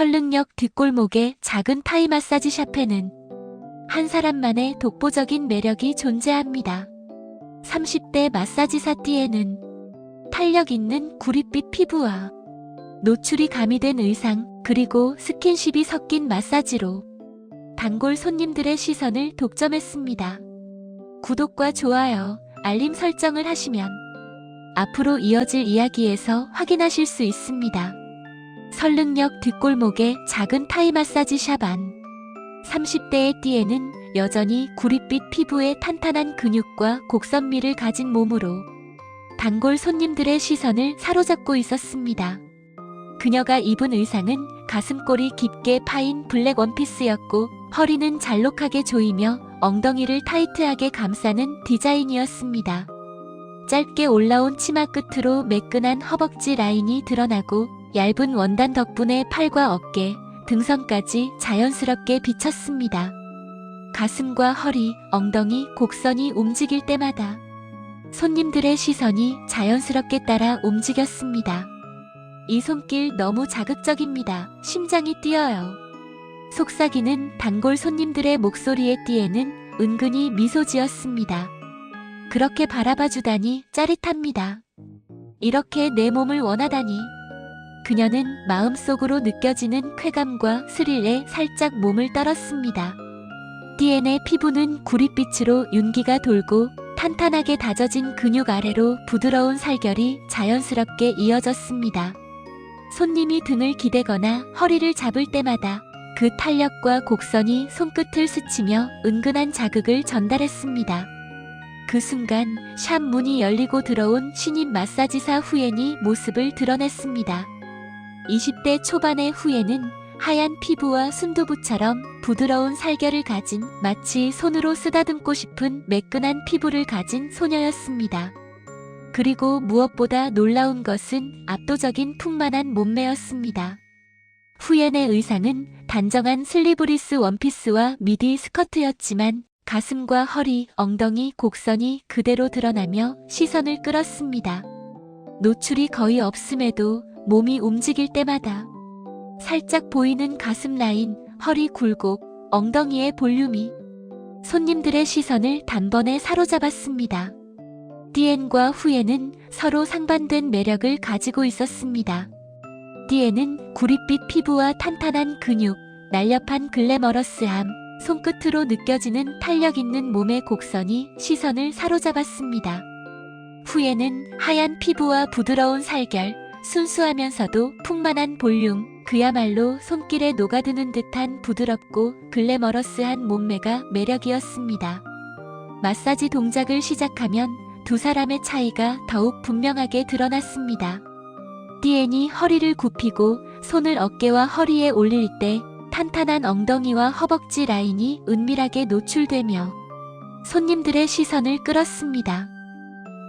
설릉역 뒷골목의 작은 타이 마사지 샵에는 한 사람만의 독보적인 매력이 존재합니다. 30대 마사지사 D에는 탄력 있는 구릿빛 피부와 노출이 가미된 의상, 그리고 스킨십이 섞인 마사지로 단골 손님들의 시선을 독점했습니다. 구독과 좋아요, 알림 설정을 하시면 앞으로 이어질 이야기에서 확인하실 수 있습니다. 설릉역 뒷골목의 작은 타이 마사지 샵 안. 30대의 D에는 여전히 구릿빛 피부에 탄탄한 근육과 곡선미를 가진 몸으로 단골 손님들의 시선을 사로잡고 있었습니다. 그녀가 입은 의상은 가슴골이 깊게 파인 블랙 원피스였고, 허리는 잘록하게 조이며 엉덩이를 타이트하게 감싸는 디자인이었습니다. 짧게 올라온 치마 끝으로 매끈한 허벅지 라인이 드러나고, 얇은 원단 덕분에 팔과 어깨, 등선까지 자연스럽게 비쳤습니다. 가슴과 허리, 엉덩이, 곡선이 움직일 때마다 손님들의 시선이 자연스럽게 따라 움직였습니다. 이 손길 너무 자극적입니다. 심장이 뛰어요. 속삭이는 단골 손님들의 목소리에 D에는 은근히 미소 지었습니다. 그렇게 바라봐주다니 짜릿합니다. 이렇게 내 몸을 원하다니. 그녀는 마음속으로 느껴지는 쾌감과 스릴에 살짝 몸을 떨었습니다. D의 피부는 구릿빛으로 윤기가 돌고, 탄탄하게 다져진 근육 아래로 부드러운 살결이 자연스럽게 이어졌습니다. 손님이 등을 기대거나 허리를 잡을 때마다 그 탄력과 곡선이 손끝을 스치며 은근한 자극을 전달했습니다. 그 순간 샵 문이 열리고 들어온 신입 마사지사 후엔이 모습을 드러냈습니다. 20대 초반의 후엔은 하얀 피부와 순두부처럼 부드러운 살결을 가진, 마치 손으로 쓰다듬고 싶은 매끈한 피부를 가진 소녀였습니다. 그리고 무엇보다 놀라운 것은 압도적인 풍만한 몸매였습니다. 후엔의 의상은 단정한 슬리브리스 원피스와 미디 스커트였지만, 가슴과 허리, 엉덩이, 곡선이 그대로 드러나며 시선을 끌었습니다. 노출이 거의 없음에도 몸이 움직일 때마다 살짝 보이는 가슴 라인, 허리 굴곡, 엉덩이의 볼륨이 손님들의 시선을 단번에 사로잡았습니다. D과 후엔은 서로 상반된 매력을 가지고 있었습니다. D는 구릿빛 피부와 탄탄한 근육, 날렵한 글래머러스함, 손끝으로 느껴지는 탄력 있는 몸의 곡선이 시선을 사로잡았습니다. 후엔은 하얀 피부와 부드러운 살결, 순수하면서도 풍만한 볼륨, 그야말로 손길에 녹아드는 듯한 부드럽고 글래머러스한 몸매가 매력이었습니다. 마사지 동작을 시작하면 두 사람의 차이가 더욱 분명하게 드러났습니다. D이 허리를 굽히고 손을 어깨와 허리에 올릴 때 탄탄한 엉덩이와 허벅지 라인이 은밀하게 노출되며 손님들의 시선을 끌었습니다.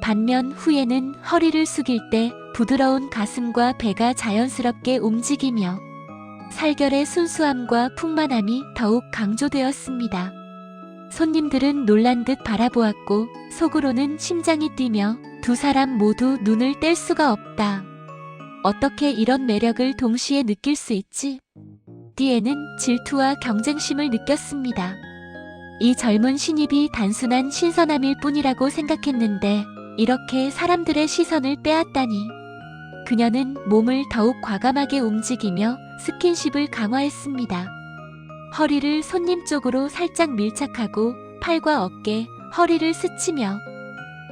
반면 후에는 허리를 숙일 때 부드러운 가슴과 배가 자연스럽게 움직이며 살결의 순수함과 풍만함이 더욱 강조되었습니다. 손님들은 놀란 듯 바라보았고, 속으로는 심장이 뛰며 두 사람 모두 눈을 뗄 수가 없다. 어떻게 이런 매력을 동시에 느낄 수 있지? D는 질투와 경쟁심을 느꼈습니다. 이 젊은 신입이 단순한 신선함일 뿐이라고 생각했는데 이렇게 사람들의 시선을 빼앗다니. 그녀는 몸을 더욱 과감하게 움직이며 스킨십을 강화했습니다. 허리를 손님 쪽으로 살짝 밀착하고 팔과 어깨, 허리를 스치며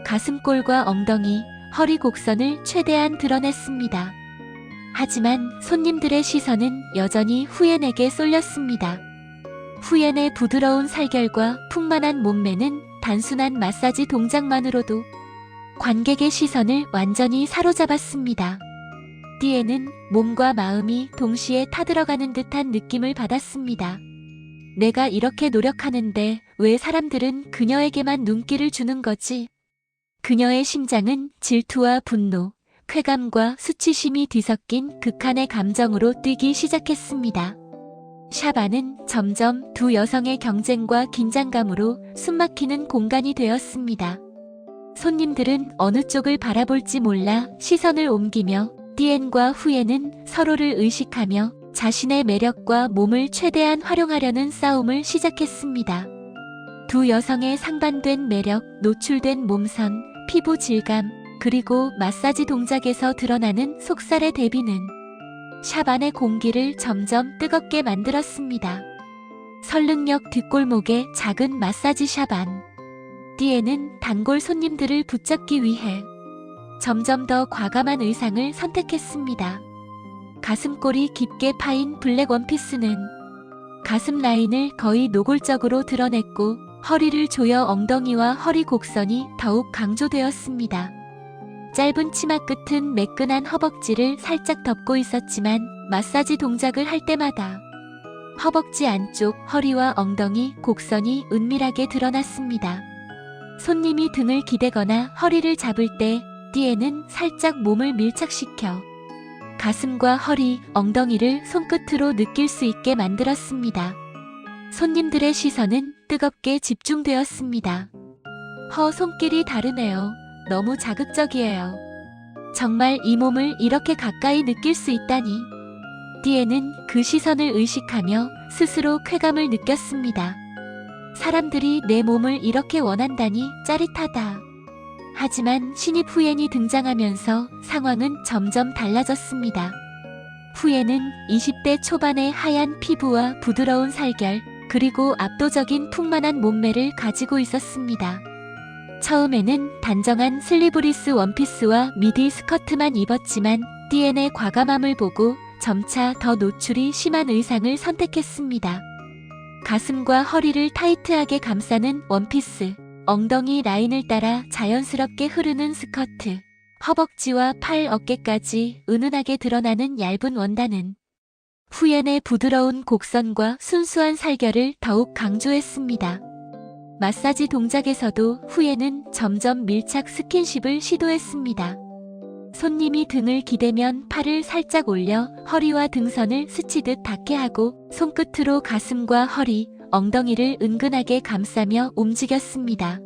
가슴골과 엉덩이, 허리 곡선을 최대한 드러냈습니다. 하지만 손님들의 시선은 여전히 후엔에게 쏠렸습니다. 후엔의 부드러운 살결과 풍만한 몸매는 단순한 마사지 동작만으로도 관객의 시선을 완전히 사로잡았습니다. D는 몸과 마음이 동시에 타들어가는 듯한 느낌을 받았습니다. 내가 이렇게 노력하는데 왜 사람들은 그녀에게만 눈길을 주는 거지? 그녀의 심장은 질투와 분노, 쾌감과 수치심이 뒤섞인 극한의 감정으로 뛰기 시작했습니다. 샵 안은 점점 두 여성의 경쟁과 긴장감으로 숨막히는 공간이 되었습니다. 손님들은 어느 쪽을 바라볼지 몰라 시선을 옮기며 D과 후에는 서로를 의식하며 자신의 매력과 몸을 최대한 활용하려는 싸움을 시작했습니다. 두 여성의 상반된 매력, 노출된 몸선, 피부 질감, 그리고 마사지 동작에서 드러나는 속살의 대비는 샵 안의 공기를 점점 뜨겁게 만들었습니다. 설릉역 뒷골목의 작은 마사지 샵 안. 뒤에는 단골 손님들을 붙잡기 위해 점점 더 과감한 의상을 선택했습니다. 가슴골이 깊게 파인 블랙 원피스는 가슴 라인을 거의 노골적으로 드러냈고 허리를 조여 엉덩이와 허리 곡선이 더욱 강조되었습니다. 짧은 치마 끝은 매끈한 허벅지를 살짝 덮고 있었지만 마사지 동작을 할 때마다 허벅지 안쪽 허리와 엉덩이 곡선이 은밀하게 드러났습니다. 손님이 등을 기대거나 허리를 잡을 때 띠에는 살짝 몸을 밀착시켜 가슴과 허리, 엉덩이를 손끝으로 느낄 수 있게 만들었습니다. 손님들의 시선은 뜨겁게 집중되었습니다. 손길이 다르네요. 너무 자극적이에요. 정말 이 몸을 이렇게 가까이 느낄 수 있다니. 띠에는 그 시선을 의식하며 스스로 쾌감을 느꼈습니다. 사람들이 내 몸을 이렇게 원한다니 짜릿하다. 하지만 신입 후엔이 등장하면서 상황은 점점 달라졌습니다. 후엔은 20대 초반의 하얀 피부와 부드러운 살결, 그리고 압도적인 풍만한 몸매를 가지고 있었습니다. 처음에는 단정한 슬리브리스 원피스와 미디 스커트만 입었지만 띠엔의 과감함을 보고 점차 더 노출이 심한 의상을 선택했습니다. 가슴과 허리를 타이트하게 감싸는 원피스, 엉덩이 라인을 따라 자연스럽게 흐르는 스커트, 허벅지와 팔, 어깨까지 은은하게 드러나는 얇은 원단은 후엔의 부드러운 곡선과 순수한 살결을 더욱 강조했습니다. 마사지 동작에서도 후엔은 점점 밀착 스킨십을 시도했습니다. 손님이 등을 기대면 팔을 살짝 올려 허리와 등선을 스치듯 닿게 하고 손끝으로 가슴과 허리, 엉덩이를 은근하게 감싸며 움직였습니다.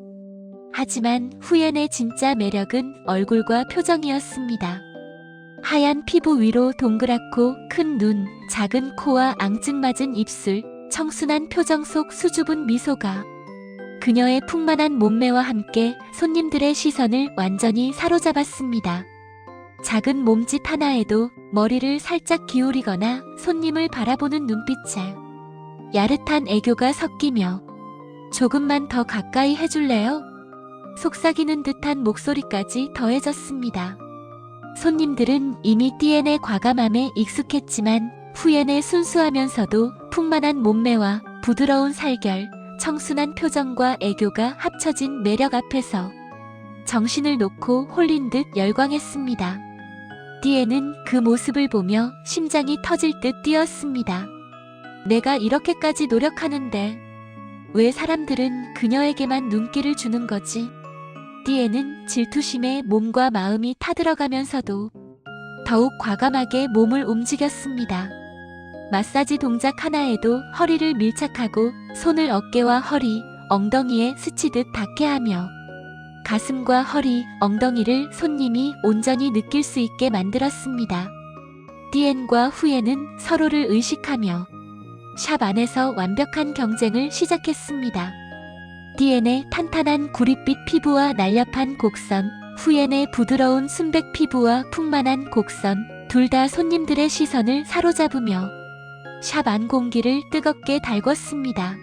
하지만 후엔의 진짜 매력은 얼굴과 표정이었습니다. 하얀 피부 위로 동그랗고 큰 눈, 작은 코와 앙증맞은 입술, 청순한 표정 속 수줍은 미소가 그녀의 풍만한 몸매와 함께 손님들의 시선을 완전히 사로잡았습니다. 작은 몸짓 하나에도 머리를 살짝 기울이거나 손님을 바라보는 눈빛에 야릇한 애교가 섞이며 조금만 더 가까이 해줄래요? 속삭이는 듯한 목소리까지 더해졌습니다. 손님들은 이미 띠엔의 과감함에 익숙했지만 후엔의 순수하면서도 풍만한 몸매와 부드러운 살결, 청순한 표정과 애교가 합쳐진 매력 앞에서 정신을 놓고 홀린 듯 열광했습니다. 띠엔은 그 모습을 보며 심장이 터질 듯 뛰었습니다. 내가 이렇게까지 노력하는데 왜 사람들은 그녀에게만 눈길을 주는 거지? 띠엔은 질투심에 몸과 마음이 타들어가면서도 더욱 과감하게 몸을 움직였습니다. 마사지 동작 하나에도 허리를 밀착하고 손을 어깨와 허리, 엉덩이에 스치듯 닿게 하며 가슴과 허리, 엉덩이를 손님이 온전히 느낄 수 있게 만들었습니다. 띠엔과 후엔은 서로를 의식하며 샵 안에서 완벽한 경쟁을 시작했습니다. 띠엔의 탄탄한 구릿빛 피부와 날렵한 곡선, 후엔의 부드러운 순백 피부와 풍만한 곡선, 둘 다 손님들의 시선을 사로잡으며 샵 안 공기를 뜨겁게 달궜습니다.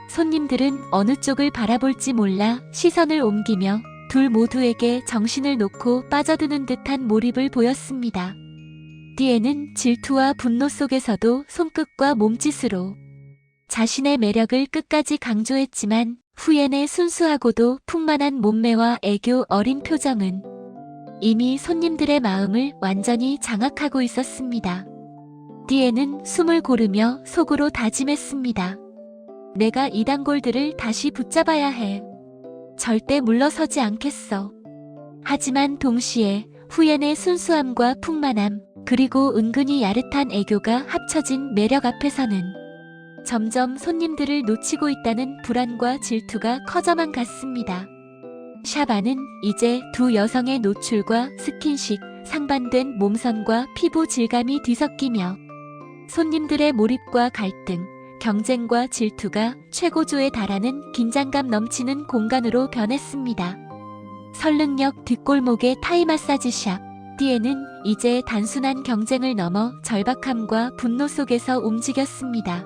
손님들은 어느 쪽을 바라볼지 몰라 시선을 옮기며 둘 모두에게 정신을 놓고 빠져드는 듯한 몰입을 보였습니다. 띠에는 질투와 분노 속에서도 손끝과 몸짓으로 자신의 매력을 끝까지 강조했지만 후엔의 순수하고도 풍만한 몸매와 애교 어린 표정은 이미 손님들의 마음을 완전히 장악하고 있었습니다. 띠에는 숨을 고르며 속으로 다짐했습니다. 내가 이 단골들을 다시 붙잡아야 해. 절대 물러서지 않겠어. 하지만 동시에 후엔의 순수함과 풍만함, 그리고 은근히 야릇한 애교가 합쳐진 매력 앞에서는 점점 손님들을 놓치고 있다는 불안과 질투가 커져만 갔습니다. 샵 안은 이제 두 여성의 노출과 스킨십, 상반된 몸선과 피부 질감이 뒤섞이며 손님들의 몰입과 갈등, 경쟁과 질투가 최고조에 달하는 긴장감 넘치는 공간으로 변했습니다. 설릉역 뒷골목의 타이 마사지샵 띠에는 이제 단순한 경쟁을 넘어 절박함과 분노 속에서 움직였습니다.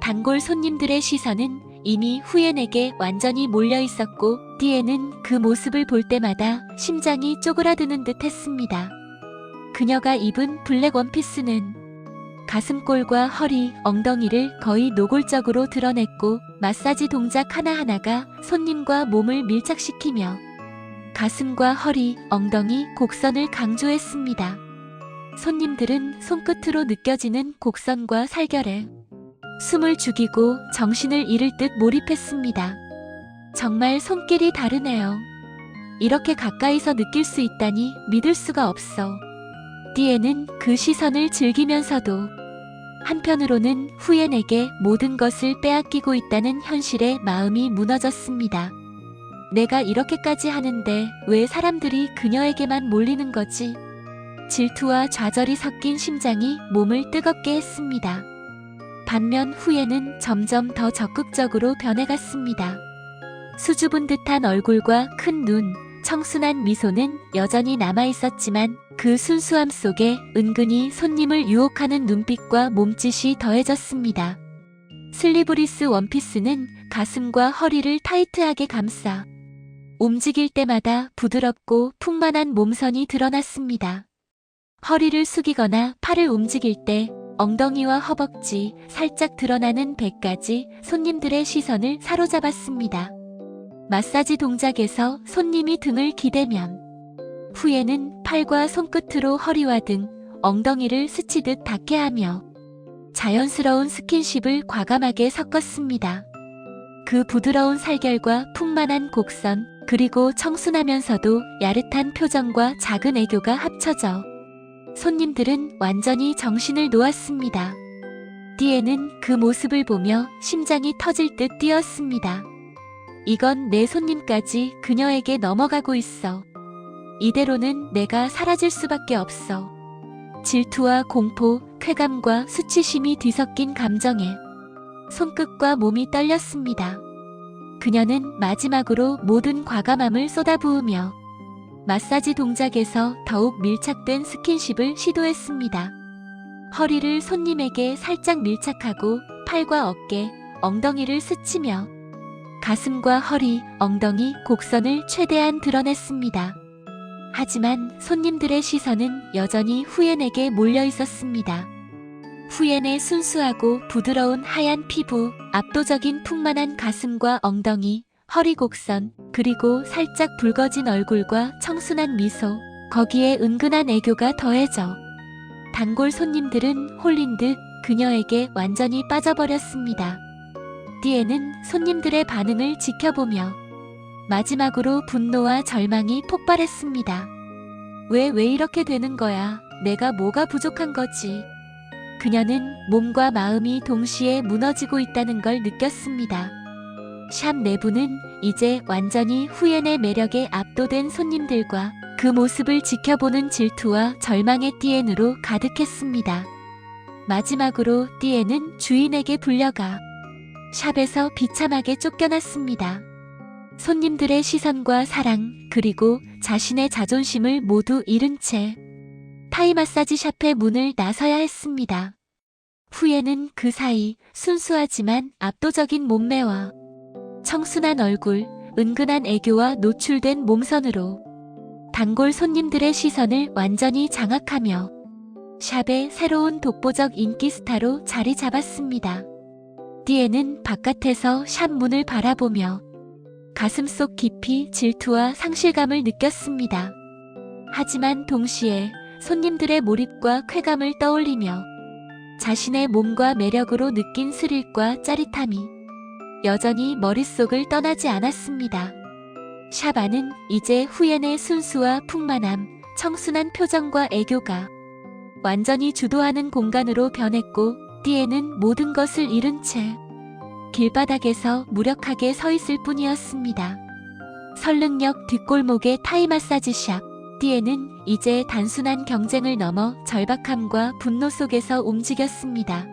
단골 손님들의 시선은 이미 후엔에게 완전히 몰려 있었고 띠에는 그 모습을 볼 때마다 심장이 쪼그라드는 듯 했습니다. 그녀가 입은 블랙 원피스는 가슴골과 허리, 엉덩이를 거의 노골적으로 드러냈고 마사지 동작 하나하나가 손님과 몸을 밀착시키며 가슴과 허리, 엉덩이, 곡선을 강조했습니다. 손님들은 손끝으로 느껴지는 곡선과 살결에 숨을 죽이고 정신을 잃을 듯 몰입했습니다. 정말 손길이 다르네요. 이렇게 가까이서 느낄 수 있다니 믿을 수가 없어. 띠에는 그 시선을 즐기면서도 한편으로는 후엔에게 모든 것을 빼앗기고 있다는 현실에 마음이 무너졌습니다. 내가 이렇게까지 하는데 왜 사람들이 그녀에게만 몰리는 거지? 질투와 좌절이 섞인 심장이 몸을 뜨겁게 했습니다. 반면 후에는 점점 더 적극적으로 변해갔습니다. 수줍은 듯한 얼굴과 큰 눈, 청순한 미소는 여전히 남아있었지만 그 순수함 속에 은근히 손님을 유혹하는 눈빛과 몸짓이 더해졌습니다. 슬리브리스 원피스는 가슴과 허리를 타이트하게 감싸 움직일 때마다 부드럽고 풍만한 몸선이 드러났습니다. 허리를 숙이거나 팔을 움직일 때 엉덩이와 허벅지, 살짝 드러나는 배까지 손님들의 시선을 사로잡았습니다. 마사지 동작에서 손님이 등을 기대면 후에는 팔과 손끝으로 허리와 등, 엉덩이를 스치듯 닿게 하며 자연스러운 스킨십을 과감하게 섞었습니다. 그 부드러운 살결과 풍만한 곡선, 그리고 청순하면서도 야릇한 표정과 작은 애교가 합쳐져 손님들은 완전히 정신을 놓았습니다. 띠에는 그 모습을 보며 심장이 터질 듯 뛰었습니다. 이건 내 손님까지 그녀에게 넘어가고 있어. 이대로는 내가 사라질 수밖에 없어. 질투와 공포, 쾌감과 수치심이 뒤섞인 감정에 손끝과 몸이 떨렸습니다. 그녀는 마지막으로 모든 과감함을 쏟아부으며 마사지 동작에서 더욱 밀착된 스킨십을 시도했습니다. 허리를 손님에게 살짝 밀착하고 팔과 어깨, 엉덩이를 스치며 가슴과 허리, 엉덩이, 곡선을 최대한 드러냈습니다. 하지만 손님들의 시선은 여전히 후엔에게 몰려 있었습니다. 후엔의 순수하고 부드러운 하얀 피부, 압도적인 풍만한 가슴과 엉덩이, 허리 곡선, 그리고 살짝 붉어진 얼굴과 청순한 미소, 거기에 은근한 애교가 더해져 단골 손님들은 홀린 듯 그녀에게 완전히 빠져버렸습니다. 띠에는 손님들의 반응을 지켜보며 마지막으로 분노와 절망이 폭발했습니다. 왜 이렇게 되는 거야? 내가 뭐가 부족한 거지? 그녀는 몸과 마음이 동시에 무너지고 있다는 걸 느꼈습니다. 샵 내부는 이제 완전히 후엔의 매력에 압도된 손님들과 그 모습을 지켜보는 질투와 절망의 띠엔으로 가득했습니다. 마지막으로 띠엔은 주인에게 불려가 샵에서 비참하게 쫓겨났습니다. 손님들의 시선과 사랑, 그리고 자신의 자존심을 모두 잃은 채 타이 마사지 샵의 문을 나서야 했습니다. 후에는 그 사이 순수하지만 압도적인 몸매와 청순한 얼굴, 은근한 애교와 노출된 몸선으로 단골 손님들의 시선을 완전히 장악하며 샵의 새로운 독보적 인기 스타로 자리 잡았습니다. 띠에는 바깥에서 샵 문을 바라보며 가슴속 깊이 질투와 상실감을 느꼈습니다. 하지만 동시에 손님들의 몰입과 쾌감을 떠올리며 자신의 몸과 매력으로 느낀 스릴과 짜릿함이 여전히 머릿속을 떠나지 않았습니다. 샵 안은 이제 후엔의 순수와 풍만함, 청순한 표정과 애교가 완전히 주도하는 공간으로 변했고 띠에는 모든 것을 잃은 채 길바닥에서 무력하게 서 있을 뿐이었습니다. 설릉역 뒷골목의 타이 마사지 샵. 띠에는 이제 단순한 경쟁을 넘어 절박함과 분노 속에서 움직였습니다.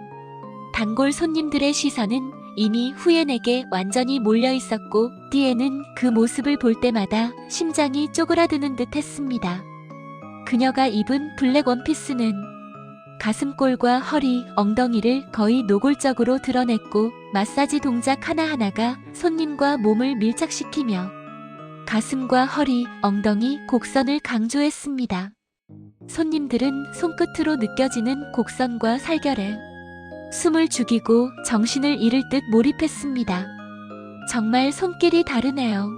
단골 손님들의 시선은 이미 후엔에게 완전히 몰려 있었고 띠에는 그 모습을 볼 때마다 심장이 쪼그라드는 듯 했습니다. 그녀가 입은 블랙 원피스는 가슴골과 허리, 엉덩이를 거의 노골적으로 드러냈고 마사지 동작 하나하나가 손님과 몸을 밀착시키며 가슴과 허리, 엉덩이, 곡선을 강조했습니다. 손님들은 손끝으로 느껴지는 곡선과 살결에 숨을 죽이고 정신을 잃을 듯 몰입했습니다. 정말 손길이 다르네요.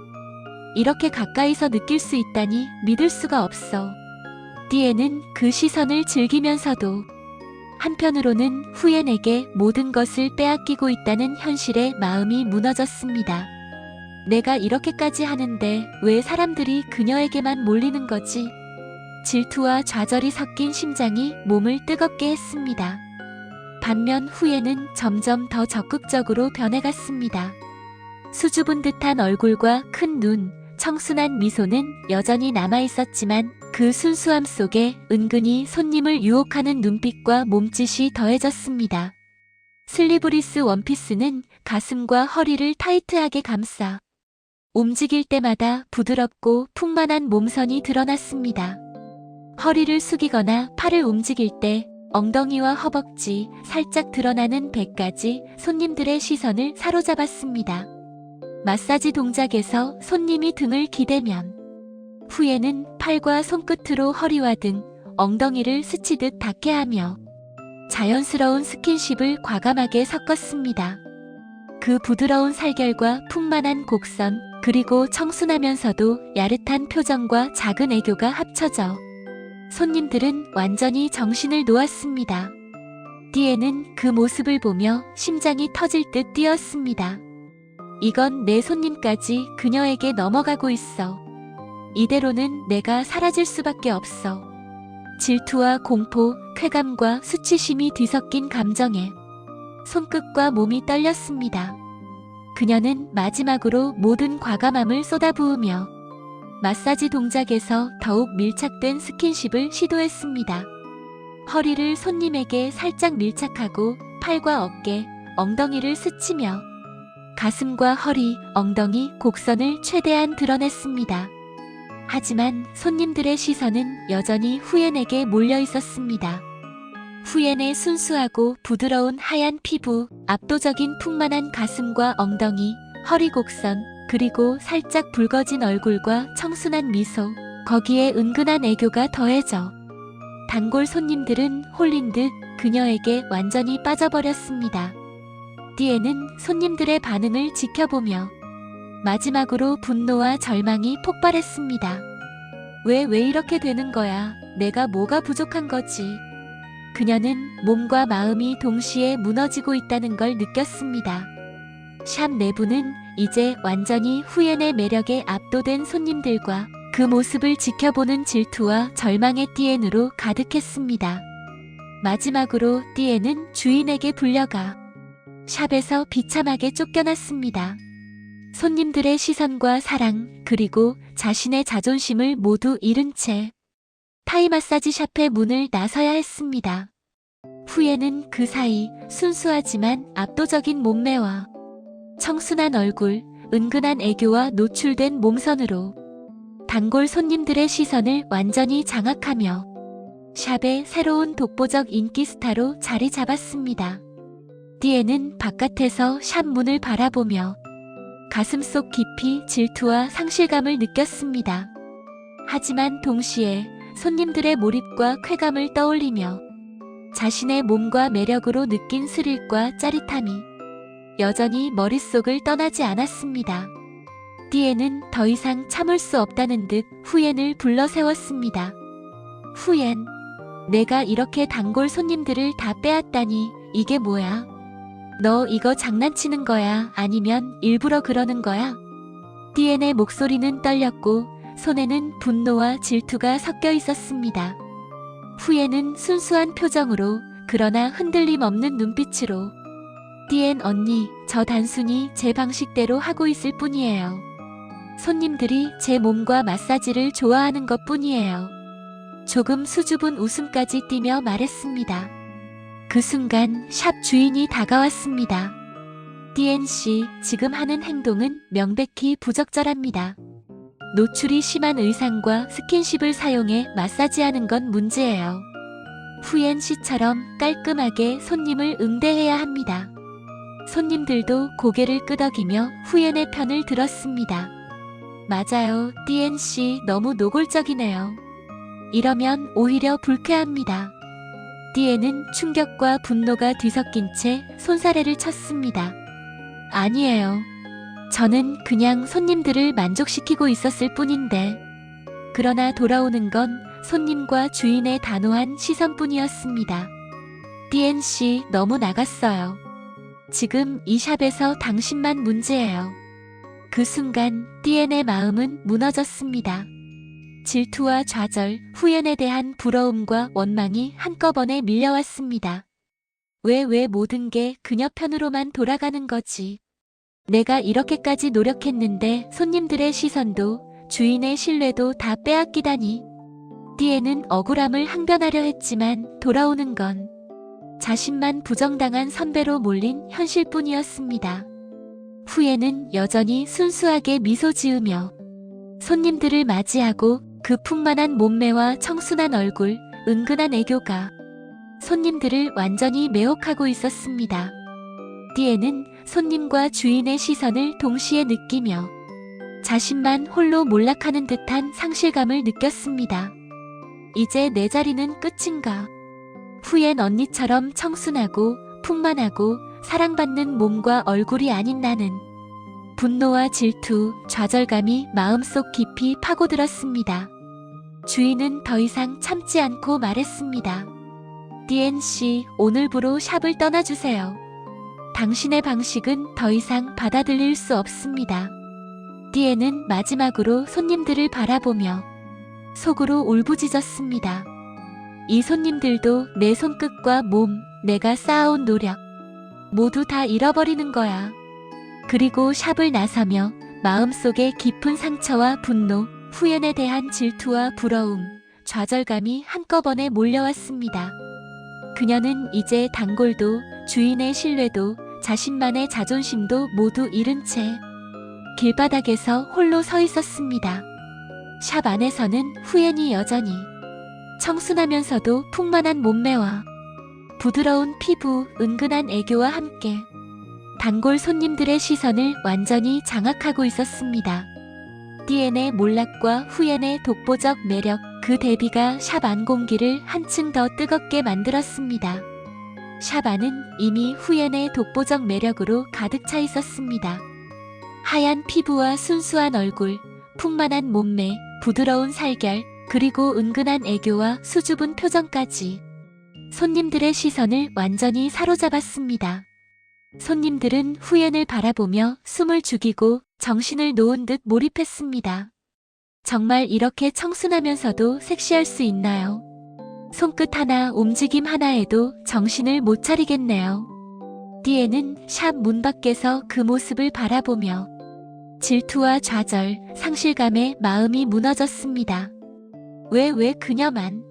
이렇게 가까이서 느낄 수 있다니 믿을 수가 없어. 띠에는 그 시선을 즐기면서도 한편으로는 후엔에게 모든 것을 빼앗기고 있다는 현실에 마음이 무너졌습니다. 내가 이렇게까지 하는데 왜 사람들이 그녀에게만 몰리는 거지? 질투와 좌절이 섞인 심장이 몸을 뜨겁게 했습니다. 반면 후에는 점점 더 적극적으로 변해갔습니다. 수줍은 듯한 얼굴과 큰 눈, 청순한 미소는 여전히 남아있었지만 그 순수함 속에 은근히 손님을 유혹하는 눈빛과 몸짓이 더해졌습니다. 슬리브리스 원피스는 가슴과 허리를 타이트하게 감싸 움직일 때마다 부드럽고 풍만한 몸선이 드러났습니다. 허리를 숙이거나 팔을 움직일 때 엉덩이와 허벅지, 살짝 드러나는 배까지 손님들의 시선을 사로잡았습니다. 마사지 동작에서 손님이 등을 기대면 후에는 팔과 손끝으로 허리와 등, 엉덩이를 스치듯 닿게 하며 자연스러운 스킨십을 과감하게 섞었습니다. 그 부드러운 살결과 풍만한 곡선, 그리고 청순하면서도 야릇한 표정과 작은 애교가 합쳐져 손님들은 완전히 정신을 놓았습니다. 띠에는 그 모습을 보며 심장이 터질 듯 뛰었습니다. 이건 내 손님까지 그녀에게 넘어가고 있어. 이대로는 내가 사라질 수밖에 없어. 질투와 공포, 쾌감과 수치심이 뒤섞인 감정에 손끝과 몸이 떨렸습니다. 그녀는 마지막으로 모든 과감함을 쏟아부으며 마사지 동작에서 더욱 밀착된 스킨십을 시도했습니다. 허리를 손님에게 살짝 밀착하고 팔과 어깨, 엉덩이를 스치며 가슴과 허리, 엉덩이, 곡선을 최대한 드러냈습니다. 하지만 손님들의 시선은 여전히 후엔에게 몰려 있었습니다. 후엔의 순수하고 부드러운 하얀 피부, 압도적인 풍만한 가슴과 엉덩이, 허리 곡선, 그리고 살짝 붉어진 얼굴과 청순한 미소, 거기에 은근한 애교가 더해져 단골 손님들은 홀린 듯 그녀에게 완전히 빠져버렸습니다. 띠에는 손님들의 반응을 지켜보며 마지막으로 분노와 절망이 폭발했습니다. 왜 이렇게 되는 거야? 내가 뭐가 부족한 거지? 그녀는 몸과 마음이 동시에 무너지고 있다는 걸 느꼈습니다. 샵 내부는 이제 완전히 후엔의 매력에 압도된 손님들과 그 모습을 지켜보는 질투와 절망의 띠엔으로 가득했습니다. 마지막으로 띠엔은 주인에게 불려가 샵에서 비참하게 쫓겨났습니다. 손님들의 시선과 사랑, 그리고 자신의 자존심을 모두 잃은 채 타이 마사지 샵의 문을 나서야 했습니다. 후에는 그 사이 순수하지만 압도적인 몸매와 청순한 얼굴, 은근한 애교와 노출된 몸선으로 단골 손님들의 시선을 완전히 장악하며 샵의 새로운 독보적 인기 스타로 자리 잡았습니다. 띠에는 바깥에서 샵 문을 바라보며 가슴속 깊이 질투와 상실감을 느꼈습니다. 하지만 동시에 손님들의 몰입과 쾌감을 떠올리며 자신의 몸과 매력으로 느낀 스릴과 짜릿함이 여전히 머릿속을 떠나지 않았습니다. 띠에는 더 이상 참을 수 없다는 듯 후엔을 불러 세웠습니다. 후엔, 내가 이렇게 단골 손님들을 다 빼앗다니 이게 뭐야? 너 이거 장난치는 거야? 아니면 일부러 그러는 거야? 띠엔의 목소리는 떨렸고 손에는 분노와 질투가 섞여 있었습니다. 후에는 순수한 표정으로 그러나 흔들림 없는 눈빛으로 띠엔 언니, 저 단순히 제 방식대로 하고 있을 뿐이에요. 손님들이 제 몸과 마사지를 좋아하는 것 뿐이에요. 조금 수줍은 웃음까지 띠며 말했습니다. 그 순간 샵 주인이 다가왔습니다. DNC, 지금 하는 행동은 명백히 부적절합니다. 노출이 심한 의상과 스킨십을 사용해 마사지하는 건 문제예요. 후엔 씨처럼 깔끔하게 손님을 응대해야 합니다. 손님들도 고개를 끄덕이며 후엔의 편을 들었습니다. 맞아요, DNC 너무 노골적이네요. 이러면 오히려 불쾌합니다. 디에는 충격과 분노가 뒤섞인 채 손사래를 쳤습니다. 아니에요. 저는 그냥 손님들을 만족시키고 있었을 뿐인데. 그러나 돌아오는 건 손님과 주인의 단호한 시선뿐이었습니다. DNC 너무 나갔어요. 지금 이 샵에서 당신만 문제예요. 그 순간 디엔의 마음은 무너졌습니다. 질투와 좌절, 후연에 대한 부러움과 원망이 한꺼번에 밀려왔습니다. 왜 모든 게 그녀 편으로만 돌아가는 거지? 내가 이렇게까지 노력했는데 손님들의 시선도 주인의 신뢰도 다 빼앗기다니. 디에는 억울함을 항변하려 했지만 돌아오는 건 자신만 부정당한 선배로 몰린 현실뿐이었습니다. 후에는 여전히 순수하게 미소 지으며 손님들을 맞이하고 그 풍만한 몸매와 청순한 얼굴, 은근한 애교가 손님들을 완전히 매혹하고 있었습니다. 디에는 손님과 주인의 시선을 동시에 느끼며 자신만 홀로 몰락하는 듯한 상실감을 느꼈습니다. 이제 내 자리는 끝인가? 후엔 언니처럼 청순하고 풍만하고 사랑받는 몸과 얼굴이 아닌 나는. 분노와 질투, 좌절감이 마음속 깊이 파고들었습니다. 주인은 더 이상 참지 않고 말했습니다. DNC, 오늘부로 샵을 떠나주세요. 당신의 방식은 더 이상 받아들일 수 없습니다. 디에는 마지막으로 손님들을 바라보며 속으로 울부짖었습니다. 이 손님들도 내 손끝과 몸, 내가 쌓아온 노력 모두 다 잃어버리는 거야. 그리고 샵을 나서며 마음속에 깊은 상처와 분노, 후연에 대한 질투와 부러움, 좌절감이 한꺼번에 몰려왔습니다. 그녀는 이제 단골도, 주인의 신뢰도, 자신만의 자존심도 모두 잃은 채 길바닥에서 홀로 서 있었습니다. 샵 안에서는 후엔이 여전히 청순하면서도 풍만한 몸매와 부드러운 피부, 은근한 애교와 함께 단골 손님들의 시선을 완전히 장악하고 있었습니다. 디엔의 몰락과 후엔의 독보적 매력, 그 대비가 샵 안 공기를 한층 더 뜨겁게 만들었습니다. 샵 안은 이미 후엔의 독보적 매력으로 가득 차 있었습니다. 하얀 피부와 순수한 얼굴, 풍만한 몸매, 부드러운 살결, 그리고 은근한 애교와 수줍은 표정까지 손님들의 시선을 완전히 사로잡았습니다. 손님들은 후엔을 바라보며 숨을 죽이고 정신을 놓은 듯 몰입했습니다. 정말 이렇게 청순하면서도 섹시할 수 있나요? 손끝 하나, 움직임 하나에도 정신을 못 차리겠네요. 디에는 샵 문 밖에서 그 모습을 바라보며 질투와 좌절, 상실감에 마음이 무너졌습니다. 왜 그녀만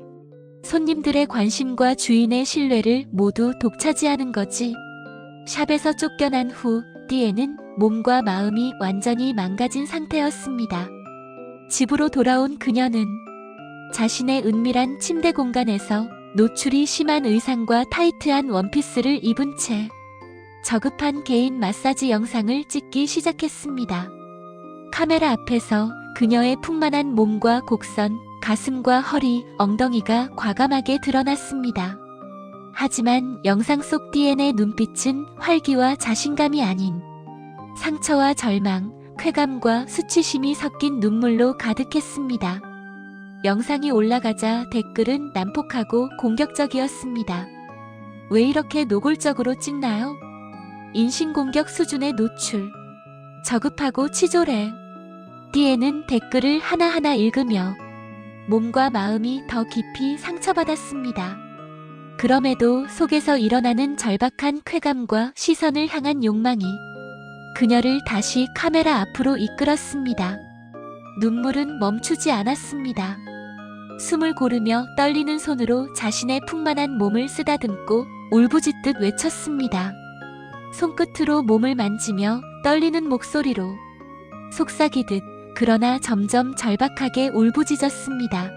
손님들의 관심과 주인의 신뢰를 모두 독차지하는 거지? 샵에서 쫓겨난 후 디에는 몸과 마음이 완전히 망가진 상태였습니다. 집으로 돌아온 그녀는 자신의 은밀한 침대 공간에서 노출이 심한 의상과 타이트한 원피스를 입은 채 저급한 개인 마사지 영상을 찍기 시작했습니다. 카메라 앞에서 그녀의 풍만한 몸과 곡선, 가슴과 허리, 엉덩이가 과감하게 드러났습니다. 하지만 영상 속 디엔의 눈빛은 활기와 자신감이 아닌 상처와 절망, 쾌감과 수치심이 섞인 눈물로 가득했습니다. 영상이 올라가자 댓글은 난폭하고 공격적이었습니다. 왜 이렇게 노골적으로 찍나요? 인신공격 수준의 노출. 저급하고 치졸해. 디에는 댓글을 하나하나 읽으며 몸과 마음이 더 깊이 상처받았습니다. 그럼에도 속에서 일어나는 절박한 쾌감과 시선을 향한 욕망이 그녀를 다시 카메라 앞으로 이끌었습니다. 눈물은 멈추지 않았습니다. 숨을 고르며 떨리는 손으로 자신의 풍만한 몸을 쓰다듬고 울부짖듯 외쳤습니다. 손끝으로 몸을 만지며 떨리는 목소리로 속삭이듯 그러나 점점 절박하게 울부짖었습니다.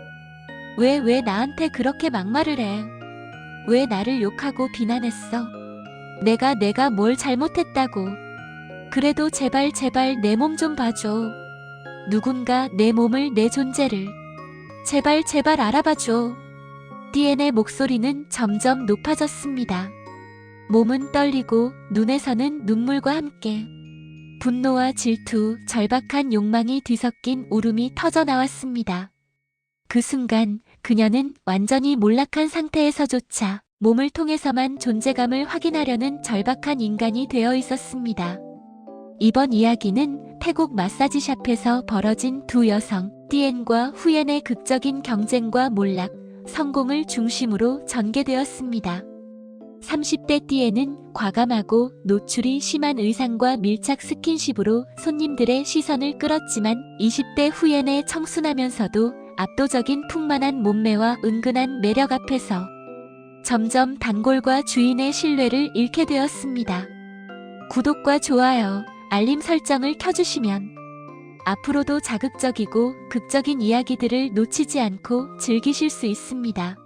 왜 나한테 그렇게 막말을 해? 왜 나를 욕하고 비난했어? 내가 뭘 잘못했다고. 그래도 제발 내 몸 좀 봐줘. 누군가 내 몸을, 내 존재를 제발 알아봐줘. 띠엔의 목소리는 점점 높아졌습니다. 몸은 떨리고 눈에서는 눈물과 함께 분노와 질투, 절박한 욕망이 뒤섞인 울음이 터져나왔습니다. 그 순간 그녀는 완전히 몰락한 상태에서조차 몸을 통해서만 존재감을 확인하려는 절박한 인간이 되어 있었습니다. 이번 이야기는 태국 마사지샵에서 벌어진 두 여성, 띠엔과 후엔의 극적인 경쟁과 몰락, 성공을 중심으로 전개되었습니다. 30대 띠엔은 과감하고 노출이 심한 의상과 밀착 스킨십으로 손님들의 시선을 끌었지만 20대 후엔의 청순하면서도 압도적인 풍만한 몸매와 은근한 매력 앞에서 점점 단골과 주인의 신뢰를 잃게 되었습니다. 구독과 좋아요, 알림 설정을 켜주시면 앞으로도 자극적이고 극적인 이야기들을 놓치지 않고 즐기실 수 있습니다.